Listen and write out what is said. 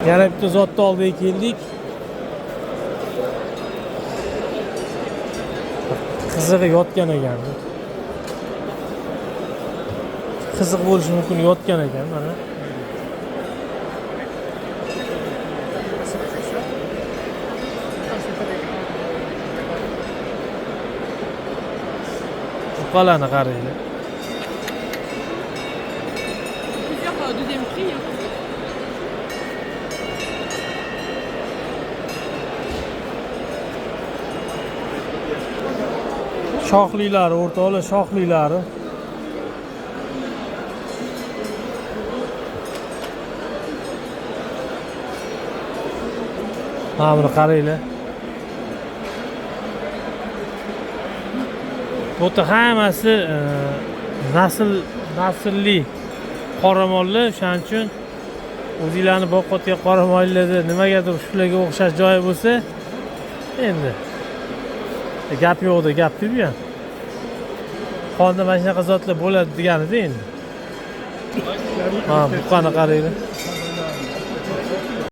Yana bitta zotni oldiga keldik. Qizig'i yotgan ekan. Qiziq bo'lishi mumkin, yotgan ekan mana. Buqalarni qaranglar. Plusieurs deuxième prix. Shoxlilari, o'rtoqlar, shoxlilari. Mana buni qaranglar. Bu hammasi naslli qoramollar, shuning uchun o'zinglarni boqayotgan qoramollarda nimagadir shularga o'xshash joyi bo'lsa, endi gap yo'qda gap-ku bu ham. Qonda mana shunaqa zotlar bo'ladi deganida endi. Ha, buqani qaranglar.